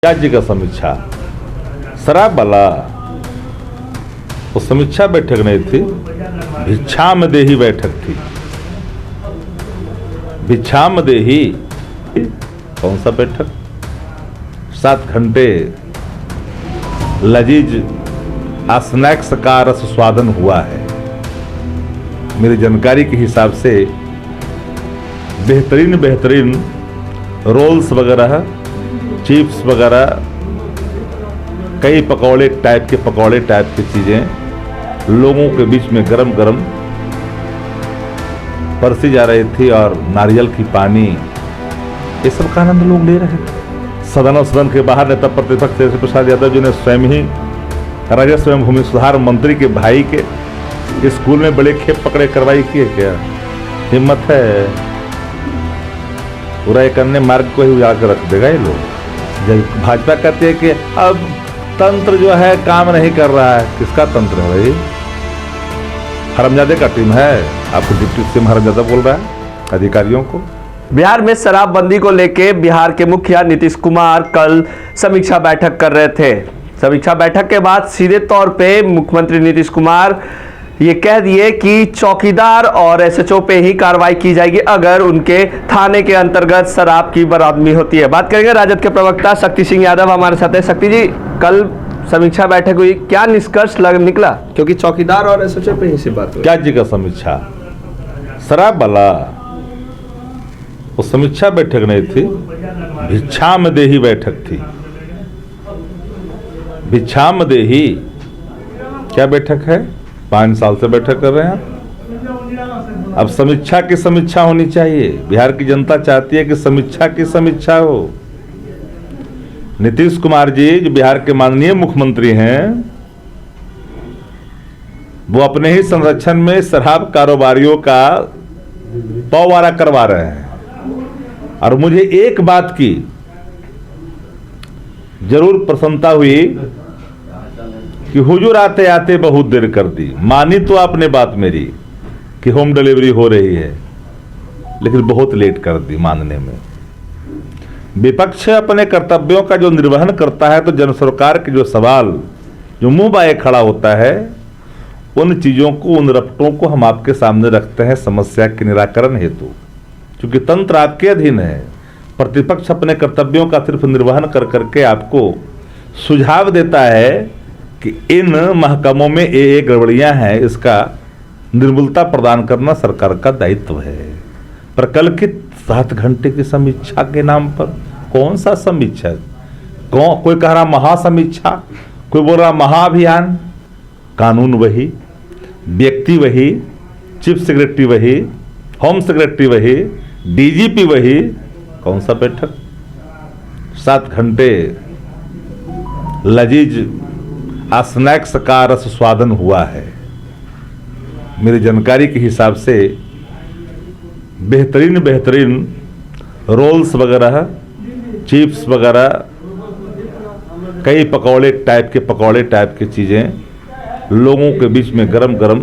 राज्य का समीक्षा शराब वाला वो समीक्षा बैठक नहीं थी, भिक्षामदेही बैठक थी। भिक्षामदेही कौन सा बैठक? 7 घंटे लजीज स्नैक्स का रस स्वादन हुआ है। मेरी जानकारी के हिसाब से बेहतरीन रोल्स वगैरह, चिप्स वगैरह, कई पकौड़े टाइप की चीज़ें लोगों के बीच में गरम गरम परसी जा रही थी और नारियल की पानी, ये सब का आनंद लोग ले रहे थे। सदन के बाहर नेता प्रतिपक्ष तेजस्वी प्रसाद यादव जी ने स्वयं ही राजस्व एवं भूमि सुधार मंत्री के भाई के स्कूल में बड़े खेप पकड़े कार्रवाई किए। क्या हिम्मत है? पूरा एक अन्य मार्ग को ही उजाड़ कर रख देगा ये लोग। जब भाजपा कहती है कि अब तंत्र जो है काम नहीं कर रहा है, किसका तंत्र है भाई? हरमजादे का टीम है। आपको डिप्टी सीएम हरमजादा बोल रहा है अधिकारियों को। बिहार में शराबबंदी को लेकर बिहार के मुखिया नीतीश कुमार कल समीक्षा बैठक कर रहे थे। समीक्षा बैठक के बाद सीधे तौर पे मुख्यमंत्री नीतीश कुमार ये कह दिए कि चौकीदार और एसएचओ पे ही कार्रवाई की जाएगी अगर उनके थाने के अंतर्गत शराब की बरामदगी होती है। बात करेंगे राजद के प्रवक्ता शक्ति सिंह यादव हमारे साथ है। शक्ति जी, कल समीक्षा बैठक हुई, क्या निष्कर्ष निकला? क्योंकि चौकीदार और एसएचओ पे ही से बात हुई। क्या जी का समीक्षा? शराब वाला वो समीक्षा बैठक नहीं थी, भिक्षामदेही बैठक थी। भिक्षामदेही क्या बैठक है? 5 साल से बैठक कर रहे हैं। अब समीक्षा की समीक्षा होनी चाहिए। बिहार की जनता चाहती है कि समीक्षा की समीक्षा हो। नीतीश कुमार जी जो बिहार के माननीय मुख्यमंत्री हैं, वो अपने ही संरक्षण में शराब कारोबारियों का पौवारा करवा रहे हैं। और मुझे एक बात की जरूर प्रसन्नता हुई कि हुजूर आते आते बहुत देर कर दी। मानी तो आपने बात मेरी कि होम डिलीवरी हो रही है, लेकिन बहुत लेट कर दी मानने में। विपक्ष अपने कर्तव्यों का जो निर्वहन करता है तो जन सरकार के जो सवाल जो मुंह बाए खड़ा होता है, उन चीज़ों को, उन रपटों को हम आपके सामने रखते हैं समस्या के निराकरण हेतु। क्योंकि तंत्र आपके अधीन है। प्रतिपक्ष अपने कर्तव्यों का सिर्फ निर्वहन कर करके आपको सुझाव देता है कि इन महकमों में ये गड़बड़ियां हैं, इसका निर्मूलता प्रदान करना सरकार का दायित्व है। प्रकल्पित 7 घंटे की समीक्षा के नाम पर कौन सा समीक्षा? कोई कह रहा महासमीक्षा, कोई बोल रहा महाअभियान। कानून वही, व्यक्ति वही, चीफ सेक्रेटरी वही, होम सेक्रेटरी वही, डीजीपी वही। कौन सा बैठक? 7 घंटे लजीज स्नैक्स का रस स्वादन हुआ है। मेरी जानकारी के हिसाब से बेहतरीन रोल्स वगैरह, चिप्स वगैरह, कई पकौड़े टाइप की चीज़ें लोगों के बीच में गरम गरम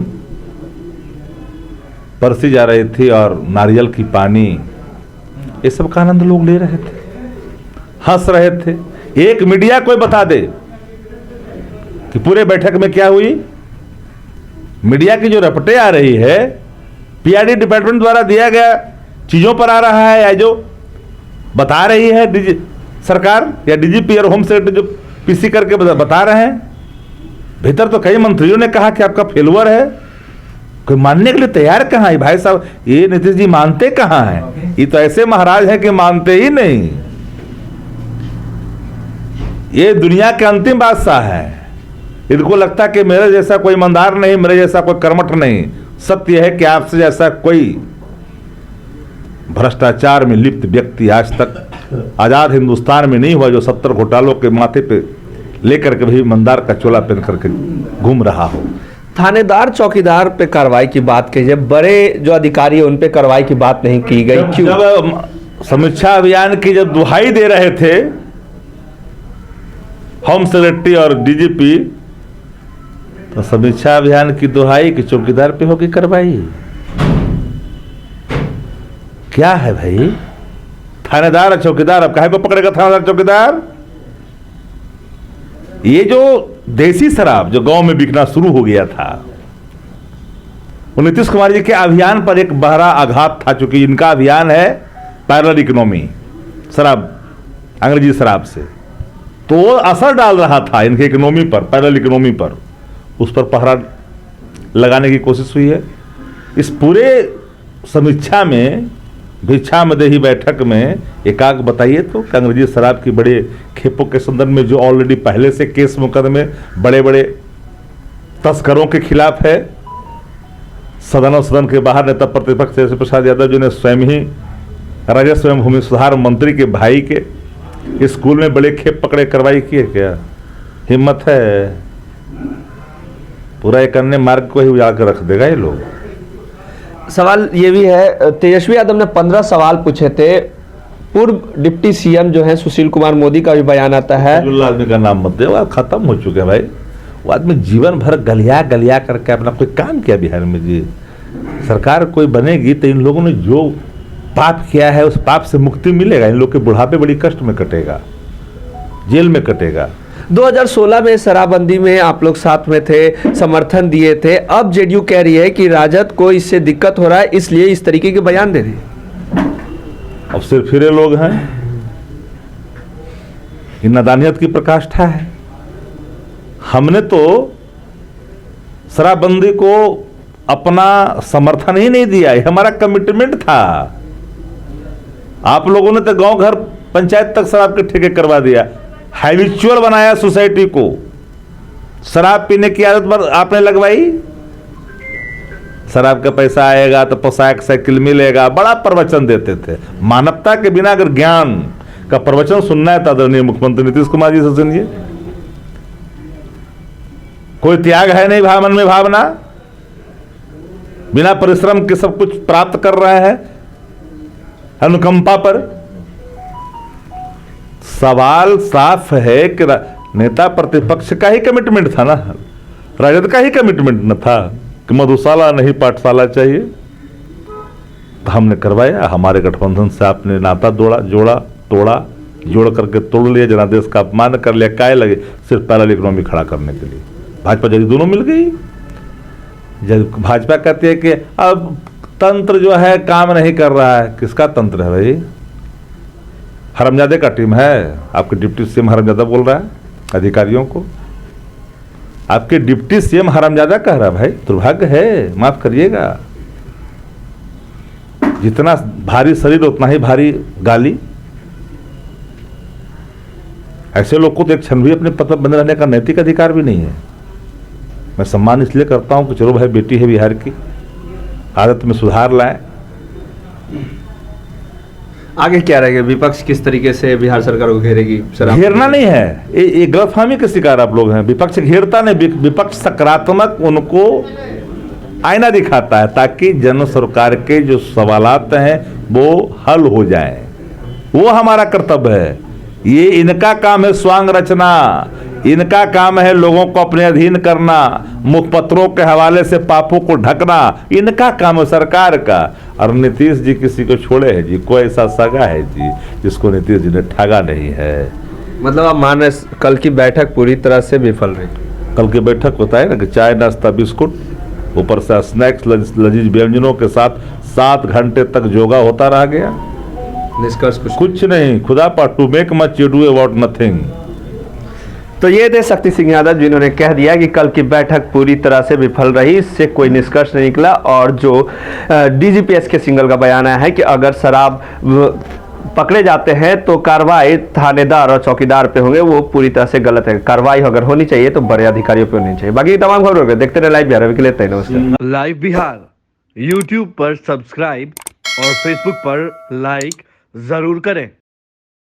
परसी जा रही थी और नारियल की पानी, ये सब का आनंद लोग ले रहे थे, हंस रहे थे। एक मीडिया कोई बता दे कि पूरे बैठक में क्या हुई। मीडिया की जो रपटे आ रही है, पीआईडी डिपार्टमेंट द्वारा दिया गया चीजों पर आ रहा है, या जो बता रही है सरकार या डीजीपी और होम सेक्रेटरी जो पीसी करके बता रहे हैं। भीतर तो कई मंत्रियों ने कहा कि आपका फेलुअर है। कोई मानने के लिए तैयार कहाँ है भाई साहब? ये नीतीश जी मानते कहाँ हैं? ये तो ऐसे महाराज हैं कि मानते ही नहीं। ये दुनिया के अंतिम बादशाह है। इनको लगता कि मेरे जैसा कोई ईमानदार नहीं, मेरे जैसा कोई कर्मठ नहीं। सत्य है कि आपसे जैसा कोई भ्रष्टाचार में लिप्त व्यक्ति आज तक आजाद हिंदुस्तान में नहीं हुआ जो 70 घोटालों के माथे पे लेकर के भी ईमानदार का चोला पहन करके घूम रहा हो। थानेदार चौकीदार पे कार्रवाई की बात कीजिए, बड़े जो अधिकारी है उन पे कार्रवाई की बात नहीं की गई। क्यों? जब समीक्षा अभियान की जब दुहाई दे रहे थे होम सेक्रेटरी और डीजीपी, तो समीक्षा अभियान की दुहाई कि चौकीदार पे होगी कार्रवाई। क्या है भाई? थानेदार और चौकीदार, अब काहे को पकड़ेगा थानेदार चौकीदार? ये जो देसी शराब जो गांव में बिकना शुरू हो गया था, वो नीतीश कुमार जी के अभियान पर एक बहरा आघात था, चूंकि इनका अभियान है पैरेलल इकोनॉमी, शराब, अंग्रेजी शराब से, तो वो असर डाल रहा था इनके इकोनॉमी पर, पैरेलल इकोनॉमी पर, उस पर पहरा लगाने की कोशिश हुई है। इस पूरे समीक्षा में, भिक्षामदेही बैठक में एकाक बताइए तो अंग्रेजी शराब की बड़े खेपों के संदर्भ में जो ऑलरेडी पहले से केस मुकदमे बड़े बड़े तस्करों के खिलाफ है, सदन और सदन के बाहर नेता प्रतिपक्ष तेजस्वी प्रसाद यादव जी ने स्वयं ही राजस्व एवं भूमि सुधार मंत्री के भाई के स्कूल में बड़े खेप पकड़े कार्रवाई की है। क्या हिम्मत है? पूरा एक अन्य मार्ग को ही उजाड़ कर रख देगा ये लोग। सवाल ये भी है, तेजस्वी यादव ने 15 सवाल पूछे थे। पूर्व डिप्टी सीएम जो है सुशील कुमार मोदी का भी बयान आता है। आदमी का नाम मत दे, वो खत्म हो चुके हैं भाई। वो आदमी जीवन भर गलिया गलिया करके अपना कोई काम किया बिहार में जी। सरकार कोई बनेगी तो इन लोगों ने जो पाप किया है उस पाप से मुक्ति मिलेगा। इन लोग के बुढ़ापे बड़ी कष्ट में कटेगा, जेल में कटेगा। 2016 में शराबबंदी में आप लोग साथ में थे, समर्थन दिए थे। अब जेडीयू कह रही है कि राजद को इससे दिक्कत हो रहा है, इसलिए इस तरीके के बयान दे रही है। अब सिर्फ फिरे लोग हैं, ये नादानियत की प्रकाष्ठा है। हमने तो शराबबंदी को अपना समर्थन ही नहीं दिया, ये हमारा कमिटमेंट था। आप लोगों ने तो गांव घर पंचायत तक शराब के ठेके करवा दिया, हैबिचुअल बनाया सोसाइटी को। शराब पीने की आदत पर आपने लगवाई। शराब का पैसा आएगा तो पोशाक साइकिल मिलेगा, बड़ा प्रवचन देते थे। मानवता के बिना अगर ज्ञान का प्रवचन सुनना है तो आदरणीय मुख्यमंत्री नीतीश कुमार जी से सुनिए। कोई त्याग है नहीं मन में भावना, बिना परिश्रम के सब कुछ प्राप्त कर रहे हैं अनुकंपा पर। सवाल साफ है कि नेता प्रतिपक्ष का ही कमिटमेंट था ना, राजद का ही कमिटमेंट न था कि मधुशाला नहीं पाठशाला चाहिए। तो हमने करवाया, हमारे गठबंधन से आपने नाता तोड़ा, जोड़ करके तोड़ लिया, जनादेश का अपमान कर लिया। काय लगे? सिर्फ पैरेलल इकोनॉमी खड़ा करने के लिए। भाजपा जब दोनों मिल गई, जब भाजपा कहती है कि अब तंत्र जो है काम नहीं कर रहा है। किसका तंत्र है भाई? हरमजादे का टीम है। आपके डिप्टी सीएम हरमजादा बोल रहा है अधिकारियों को। आपके डिप्टी सीएम हरमजादा कह रहा है। भाई दुर्भाग्य है, माफ करिएगा। जितना भारी शरीर उतना ही भारी गाली। ऐसे लोग को तो एक क्षण भी अपने पद पर बने रहने का नैतिक अधिकार भी नहीं है। मैं सम्मान इसलिए करता हूं कि चलो भाई बेटी है बिहार की, आदत में सुधार लाए। आगे क्या रहेगा? विपक्ष किस तरीके से बिहार सरकार को घेरेगी? घेरना नहीं है, ये गलतफहमी के शिकार आप लोग हैं। विपक्ष घेरता नहीं, विपक्ष सकारात्मक उनको आईना दिखाता है ताकि जन सरकार के जो सवालात हैं वो हल हो जाएं। वो हमारा कर्तव्य है। ये इनका काम है स्वांग रचना, इनका काम है लोगों को अपने अधीन करना, मुखपत्रों के हवाले से पापों को ढकना, इनका काम है सरकार का। और नीतीश जी किसी को छोड़े हैं जी? कोई ऐसा सगा है जी जिसको नीतीश जी ने ठगा नहीं है? मतलब आप मान रहे कल की बैठक पूरी तरह से विफल रही? कल की बैठक होता है ना कि चाय नाश्ता बिस्कुट, ऊपर से स्नैक्स लजीज व्यंजनों के साथ 7 घंटे तक योगा होता रह गया। निष्कर्ष कुछ नहीं। खुदा पर to make much you do about nothing. तो ये थे शक्ति सिंह यादव जिन्होंने कह दिया कि कल की बैठक पूरी तरह से विफल रही, इससे कोई निष्कर्ष नहीं निकला। और जो डीजीपीएस के सिंगल का बयान आया है कि अगर शराब पकड़े जाते हैं तो कार्रवाई थानेदार और चौकीदार पे होंगे, वो पूरी तरह से गलत है। कार्रवाई अगर होनी चाहिए तो बड़े अधिकारियों पे होनी चाहिए। बाकी तमाम खबरों को देखते रहे लाइव बिहार। अभी के लिए तय नमस्कार। लाइव बिहार यूट्यूब पर सब्सक्राइब और फेसबुक पर लाइक जरूर करें।